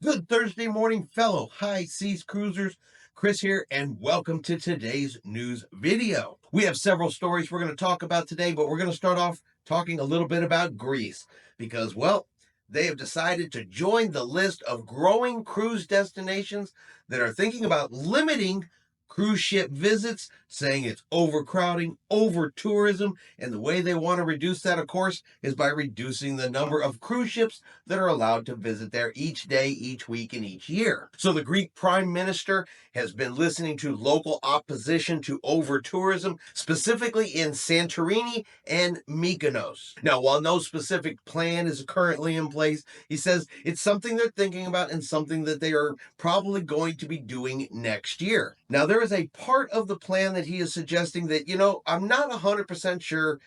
Good Thursday morning, fellow high seas cruisers. Chris here, and welcome to today's news video. We have several stories we're going to talk about today, but we're going to start off talking a little bit about Greece because, well, they have decided to join the list of growing cruise destinations that are thinking about limiting cruise ship visits, saying it's overcrowding, over tourism, and the way they want to reduce that, of course, is by reducing the number of cruise ships that are allowed to visit there each day, each week, and each year. So the Greek prime minister has been listening to local opposition to over tourism, specifically in Santorini and Mykonos. Now, while no specific plan is currently in place, he says it's something they're thinking about and something that they are probably going to be doing next year. Now, there is a part of the plan that he is suggesting that, I'm not 100% sure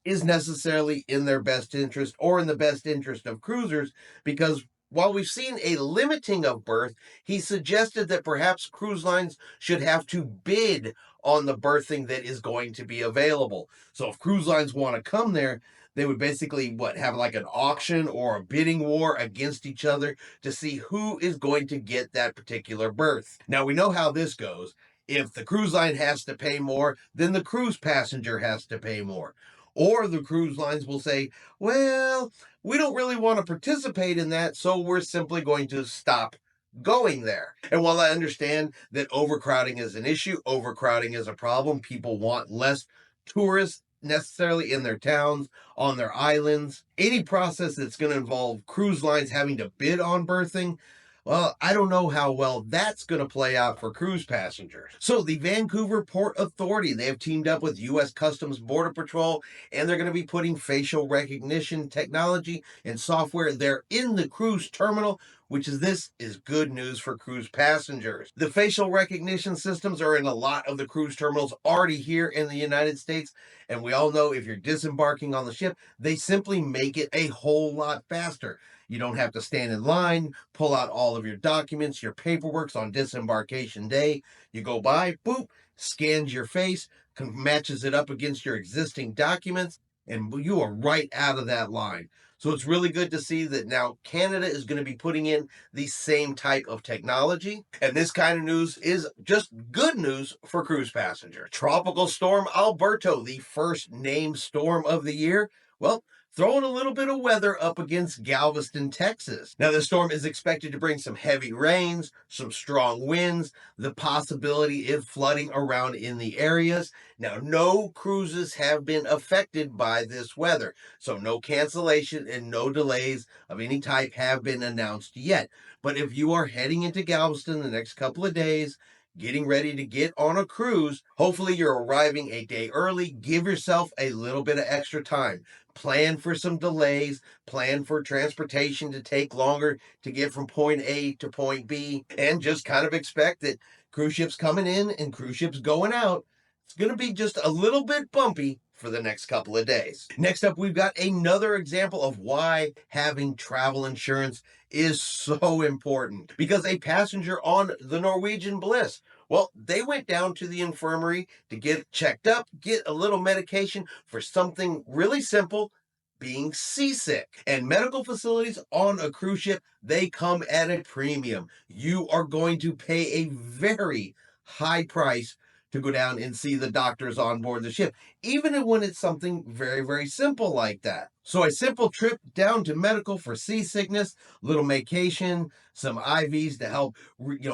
is necessarily in their best interest or in the best interest of cruisers, because while we've seen a limiting of berth, he suggested that perhaps cruise lines should have to bid on the berthing that is going to be available. So if cruise lines want to come there, they would basically have like an auction or a bidding war against each other to see who is going to get that particular berth. Now we know how this goes. If the cruise line has to pay more, then the cruise passenger has to pay more. Or the cruise lines will say, well, we don't really want to participate in that, so we're simply going to stop going there. And while I understand that overcrowding is an issue, overcrowding is a problem, people want less tourists necessarily in their towns, on their islands. Any process that's going to involve cruise lines having to bid on berthing, well, I don't know how well that's going to play out for cruise passengers. So the Vancouver Port Authority, they have teamed up with U.S. Customs Border Patrol, and they're going to be putting facial recognition technology and software there in the cruise terminal, this is good news for cruise passengers. The facial recognition systems are in a lot of the cruise terminals already here in the United States, and we all know if you're disembarking on the ship, they simply make it a whole lot faster. You don't have to stand in line, pull out all of your documents, your paperwork's on disembarkation day. You go by, boop, scans your face, matches it up against your existing documents, and you are right out of that line. So it's really good to see that now Canada is going to be putting in the same type of technology. And this kind of news is just good news for cruise passengers. Tropical Storm Alberto, the first named storm of the year, well, throwing a little bit of weather up against Galveston, Texas. Now, the storm is expected to bring some heavy rains, some strong winds, the possibility of flooding around in the areas. Now, no cruises have been affected by this weather, so no cancellation and no delays of any type have been announced yet. But if you are heading into Galveston the next couple of days, getting ready to get on a cruise, hopefully you're arriving a day early. Give yourself a little bit of extra time. Plan for some delays, plan for transportation to take longer to get from point A to point B, and just kind of expect that cruise ships coming in and cruise ships going out, it's going to be just a little bit bumpy for the next couple of days. Next up, we've got another example of why having travel insurance is so important. Because a passenger on the Norwegian Bliss, well, they went down to the infirmary to get checked up, get a little medication for something really simple, being seasick. And medical facilities on a cruise ship, they come at a premium. You are going to pay a very high price to go down and see the doctors on board the ship, even when it's something very, very simple like that. So a simple trip down to medical for seasickness, little medication, some IVs to help,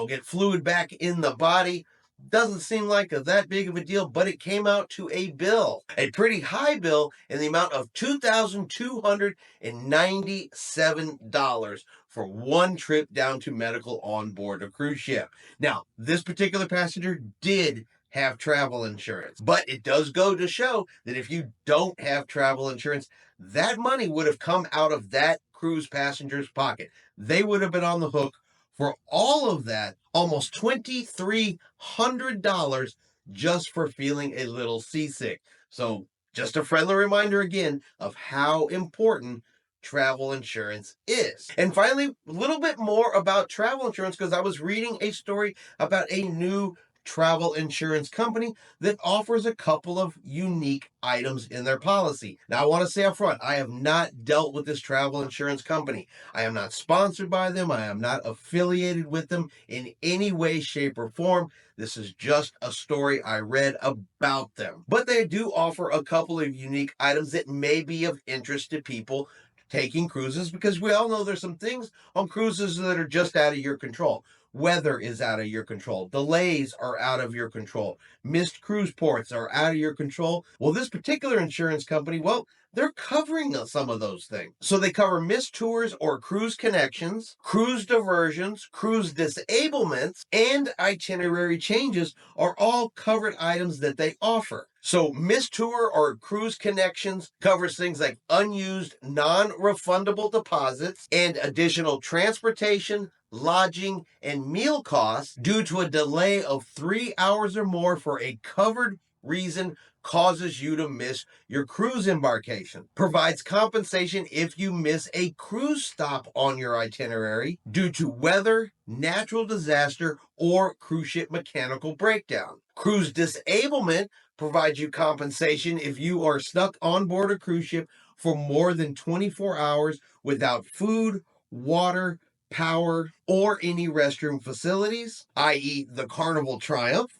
get fluid back in the body. Doesn't seem like that big of a deal, but it came out to a bill, a pretty high bill in the amount of $2,297 for one trip down to medical on board a cruise ship. Now, this particular passenger did have travel insurance, but it does go to show that if you don't have travel insurance, that money would have come out of that cruise passenger's pocket. They would have been on the hook for all of that, almost $2,300 just for feeling a little seasick. So just a friendly reminder again of how important travel insurance is. And finally, a little bit more about travel insurance, because I was reading a story about a new travel insurance company that offers a couple of unique items in their policy. Now, I want to say up front, I have not dealt with this travel insurance company. I am not sponsored by them. I am not affiliated with them in any way, shape, or form. This is just a story I read about them. But they do offer a couple of unique items that may be of interest to people taking cruises, because we all know there's some things on cruises that are just out of your control. Weather is out of your control. Delays are out of your control. Missed cruise ports are out of your control. Well, this particular insurance company, well, they're covering some of those things. So they cover missed tours or cruise connections, cruise diversions, cruise disablements, and itinerary changes are all covered items that they offer. So missed tour or cruise connections covers things like unused non-refundable deposits and additional transportation, lodging, and meal costs due to a delay of 3 hours or more for a covered reason causes you to miss your cruise embarkation. Provides compensation if you miss a cruise stop on your itinerary due to weather, natural disaster, or cruise ship mechanical breakdown. Cruise disablement provides you compensation if you are stuck on board a cruise ship for more than 24 hours without food, water, power, or any restroom facilities, i.e. the Carnival Triumph,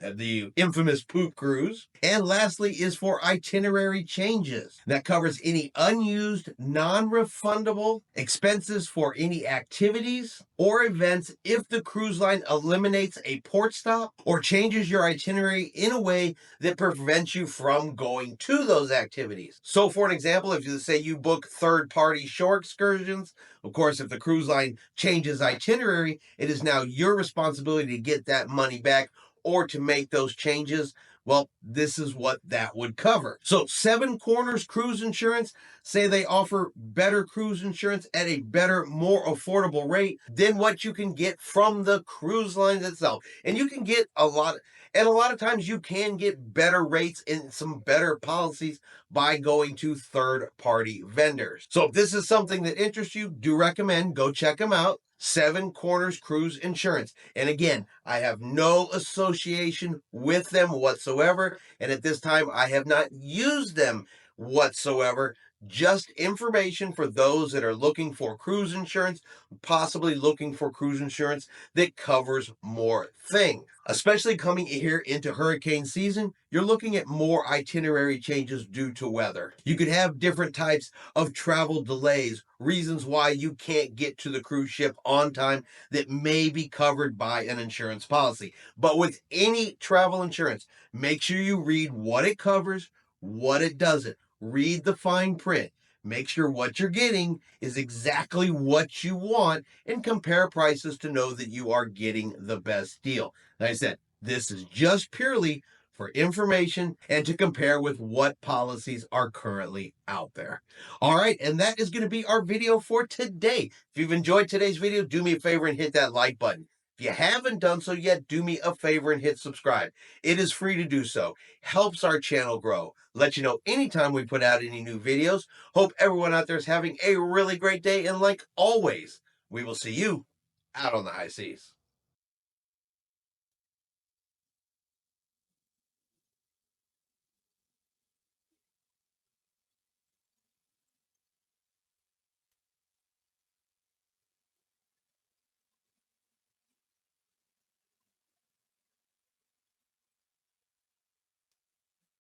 the infamous poop cruise. And lastly is for itinerary changes. That covers any unused, non-refundable expenses for any activities or events if the cruise line eliminates a port stop or changes your itinerary in a way that prevents you from going to those activities. So for an example, if you say you book third-party shore excursions, of course, if the cruise line changes itinerary, it is now your responsibility to get that money back or to make those changes. Well, this is what that would cover. So Seven Corners Cruise Insurance say they offer better cruise insurance at a better, more affordable rate than what you can get from the cruise lines itself. And you can get and a lot of times you can get better rates and some better policies by going to third-party vendors. So if this is something that interests you, do recommend go check them out. Seven Corners Cruise Insurance. And again, I have no association with them whatsoever. And at this time, I have not used them whatsoever. Just information for those that are looking for cruise insurance, possibly looking for cruise insurance that covers more things. Especially coming here into hurricane season, you're looking at more itinerary changes due to weather. You could have different types of travel delays, reasons why you can't get to the cruise ship on time that may be covered by an insurance policy. But with any travel insurance, make sure you read what it covers, what it doesn't. Read the fine print. Make sure what you're getting is exactly what you want and compare prices to know that you are getting the best deal. Like I said, this is just purely for information and to compare with what policies are currently out there. All right, and that is going to be our video for today. If you've enjoyed today's video, do me a favor and hit that like button. If you haven't done so yet, do me a favor and hit subscribe. It is free to do so. Helps our channel grow. Let you know anytime we put out any new videos. Hope everyone out there is having a really great day. And like always, we will see you out on the high seas.